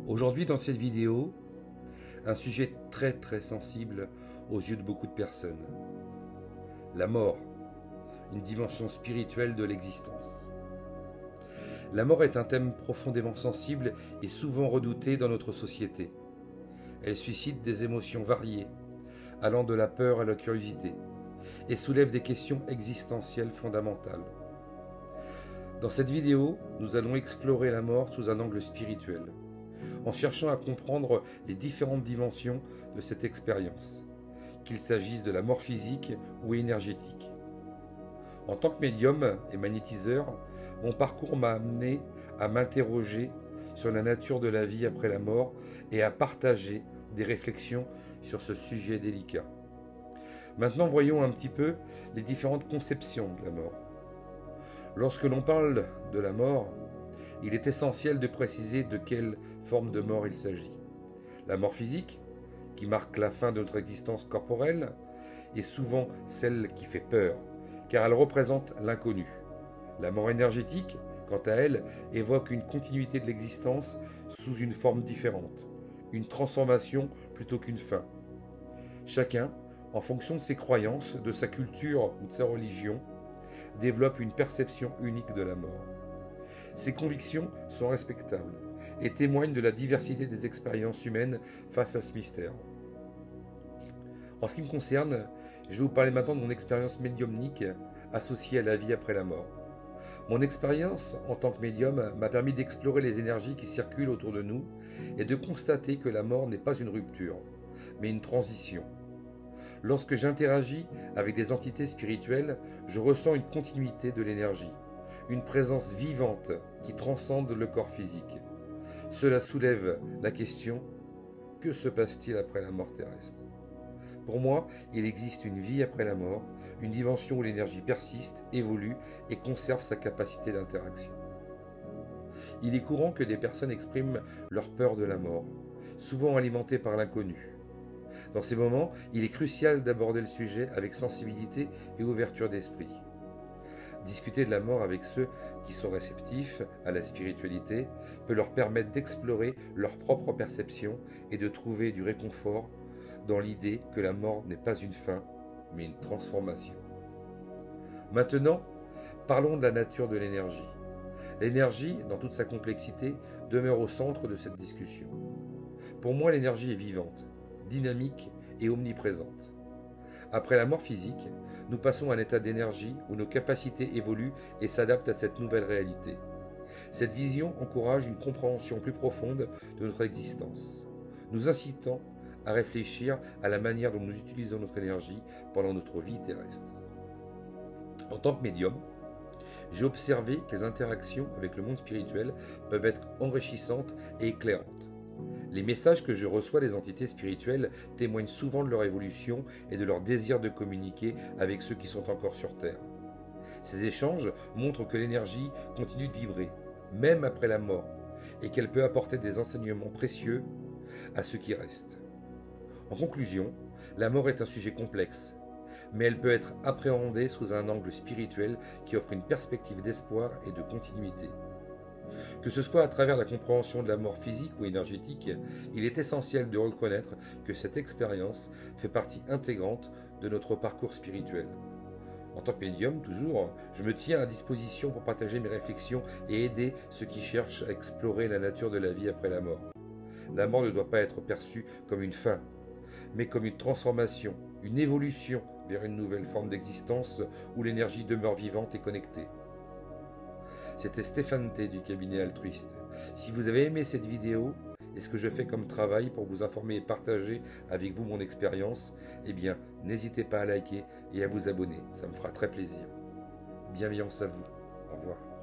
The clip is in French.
Aujourd'hui dans cette vidéo, un sujet très sensible aux yeux de beaucoup de personnes. La mort, une dimension spirituelle de l'existence. La mort est un thème profondément sensible et souvent redouté dans notre société. Elle suscite des émotions variées, allant de la peur à la curiosité, et soulève des questions existentielles fondamentales. Dans cette vidéo, nous allons explorer la mort sous un angle spirituel, en cherchant à comprendre les différentes dimensions de cette expérience, qu'il s'agisse de la mort physique ou énergétique. En tant que médium et magnétiseur, mon parcours m'a amené à m'interroger sur la nature de la vie après la mort et à partager des réflexions sur ce sujet délicat. Maintenant, voyons un petit peu les différentes conceptions de la mort. Lorsque l'on parle de la mort, il est essentiel de préciser de quelle forme de mort il s'agit. La mort physique, qui marque la fin de notre existence corporelle, est souvent celle qui fait peur, car elle représente l'inconnu. La mort énergétique, quant à elle, évoque une continuité de l'existence sous une forme différente, une transformation plutôt qu'une fin. Chacun, en fonction de ses croyances, de sa culture ou de sa religion, développe une perception unique de la mort. Ces convictions sont respectables et témoignent de la diversité des expériences humaines face à ce mystère. En ce qui me concerne, je vais vous parler maintenant de mon expérience médiumnique associée à la vie après la mort. Mon expérience en tant que médium m'a permis d'explorer les énergies qui circulent autour de nous et de constater que la mort n'est pas une rupture, mais une transition. Lorsque j'interagis avec des entités spirituelles, je ressens une continuité de l'énergie, une présence vivante qui transcende le corps physique. Cela soulève la question: que se passe-t-il après la mort terrestre? Pour moi, il existe une vie après la mort, une dimension où l'énergie persiste, évolue et conserve sa capacité d'interaction. Il est courant que des personnes expriment leur peur de la mort, souvent alimentée par l'inconnu. Dans ces moments, il est crucial d'aborder le sujet avec sensibilité et ouverture d'esprit. Discuter de la mort avec ceux qui sont réceptifs à la spiritualité peut leur permettre d'explorer leur propre perception et de trouver du réconfort dans l'idée que la mort n'est pas une fin, mais une transformation. Maintenant, parlons de la nature de l'énergie. L'énergie, dans toute sa complexité, demeure au centre de cette discussion. Pour moi, l'énergie est vivante, dynamique et omniprésente. Après la mort physique, nous passons à un état d'énergie où nos capacités évoluent et s'adaptent à cette nouvelle réalité. Cette vision encourage une compréhension plus profonde de notre existence, nous incitant à réfléchir à la manière dont nous utilisons notre énergie pendant notre vie terrestre. En tant que médium, j'ai observé que les interactions avec le monde spirituel peuvent être enrichissantes et éclairantes. Les messages que je reçois des entités spirituelles témoignent souvent de leur évolution et de leur désir de communiquer avec ceux qui sont encore sur Terre. Ces échanges montrent que l'énergie continue de vibrer, même après la mort, et qu'elle peut apporter des enseignements précieux à ceux qui restent. En conclusion, la mort est un sujet complexe, mais elle peut être appréhendée sous un angle spirituel qui offre une perspective d'espoir et de continuité. Que ce soit à travers la compréhension de la mort physique ou énergétique, il est essentiel de reconnaître que cette expérience fait partie intégrante de notre parcours spirituel. En tant que médium, toujours, je me tiens à disposition pour partager mes réflexions et aider ceux qui cherchent à explorer la nature de la vie après la mort. La mort ne doit pas être perçue comme une fin, mais comme une transformation, une évolution vers une nouvelle forme d'existence où l'énergie demeure vivante et connectée. C'était Stéphane T du cabinet Altruiste. Si vous avez aimé cette vidéo et ce que je fais comme travail pour vous informer et partager avec vous mon expérience, eh bien, n'hésitez pas à liker et à vous abonner, ça me fera très plaisir. Bienveillance à vous. Au revoir.